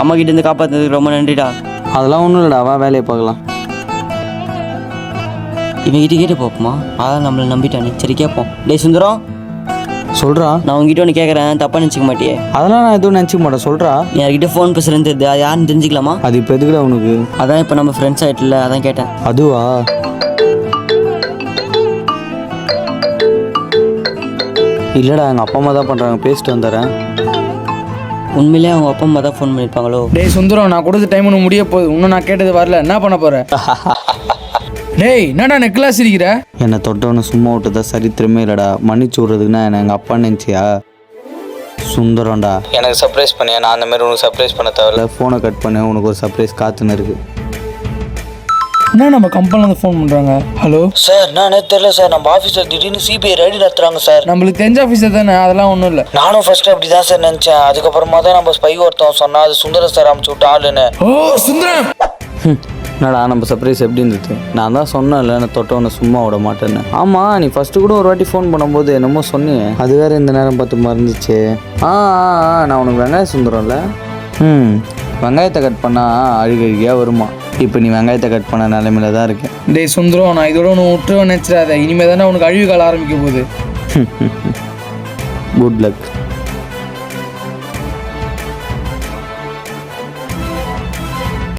அம்மா கிட்ட இருந்து காப்பாற்றுறதுக்கு ரொம்ப நன்றிடா. அதெல்லாம் ஒன்றும் இல்லைடா, வா வேலையை பார்க்கலாம். இவங்கிட்ட கேட்டு போப்போமா, அதான் நம்மளை நம்பிட்டானே. சரி கேட்போம். டேய் சுந்தரம், சொல்கிறா. நான் உங்ககிட்ட ஒன்று கேட்குறேன், தப்பாக நினச்சிக்க மாட்டியே? அதெல்லாம் நான் எதுவும் நினச்சிக்க மாட்டேன், சொல்கிறா. நீ யார்கிட்ட ஃபோன் பேசுகிறேன்னு தெரியுது, அது யாருன்னு தெரிஞ்சிக்கலாமா? அது இப்போ எதுக்குடா உனக்கு? அதான் இப்போ நம்ம ஃப்ரெண்ட்ஸ் ஆகிட்டுல, அதான் கேட்டேன். அதுவா? இல்லைடா, எங்கள் அப்பா அம்மா தான் பண்ணுறாங்க, பேசிட்டு வந்துடுறேன். உண்மையிலே அவங்க அப்பா அம்மா தான் ஃபோன் பண்ணியிருப்பாங்களோ? டேய் சுந்தரம், நான் கொடுத்த டைம் ஒன்று முடிய போகுது, இன்னும் நான் கேட்டது வரல, என்ன பண்ண போகிறேன்? டேய் என்னடா நெக்லாஸ் இருக்கிற? என்னை தொட்டவனை சும்மா விட்டதா சரித்திரமே இல்லைடா. மன்னிச்சு விட்றதுக்குன்னா என்ன எங்கள் அப்பா நினச்சியா? சுந்தரம்டா, எனக்கு சர்ப்ரைஸ் பண்ணியா? நான் அந்த மாதிரி உனக்கு சர்ப்ரைஸ் பண்ண தேவையில்ல. ஃபோனை கட் பண்ண, உனக்கு ஒரு சர்ப்ரைஸ் காத்துன்னு இருக்கு. என்ன நம்ம கம்பெனிலேருந்து ஃபோன் பண்ணுறாங்க? ஹலோ சார், நானே தெரியல சார், நம்ம ஆஃபீஸில் திடீர்னு சிபிஐ ரைடு நடத்துகிறாங்க சார். நம்மளுக்கு தெரிஞ்ச ஆஃபீஸர் தானே, அதெல்லாம் ஒன்றும் இல்லை. நானும் ஃபர்ஸ்ட் அப்படி தான் சார் நினச்சேன். அதுக்கப்புறமா தான் நம்ம ஸ்பை ஒருத்தவன் சொன்னால் அது சுந்தரம் சார் அமுச்சு விட்டு ஆளுன்னு. ஓ சுந்தரம், என்னடா நம்ம சர்ப்ரைஸ் எப்படி இருந்தது? நான் தான் சொன்னேன்ல, நான் தொட்டவனை சும்மா விட மாட்டேன்னு. ஆமாம், நீ ஃபஸ்ட்டு கூட ஒரு வாட்டி ஃபோன் பண்ணும்போது என்னமோ சொன்னியே, அது வேறு இந்த நேரம் பார்த்து மறந்துச்சு. நான் உனக்கு வெங்காயம் சுந்தரம்ல. வெங்காயத்தை கட் பண்ணால் அழுகழுகியாக வருமா? இப்போ நீ வெங்காயத்தை கட் பண்ண நிலைமையில தான் இருக்கேன். டேய் சுந்தரம், நான் இதோட ஒன்று விட்டுருவேன் நினச்சிடாத. இனிமேல் தானே உனக்கு அழிவு கால ஆரம்பிக்க போகுது. Good luck.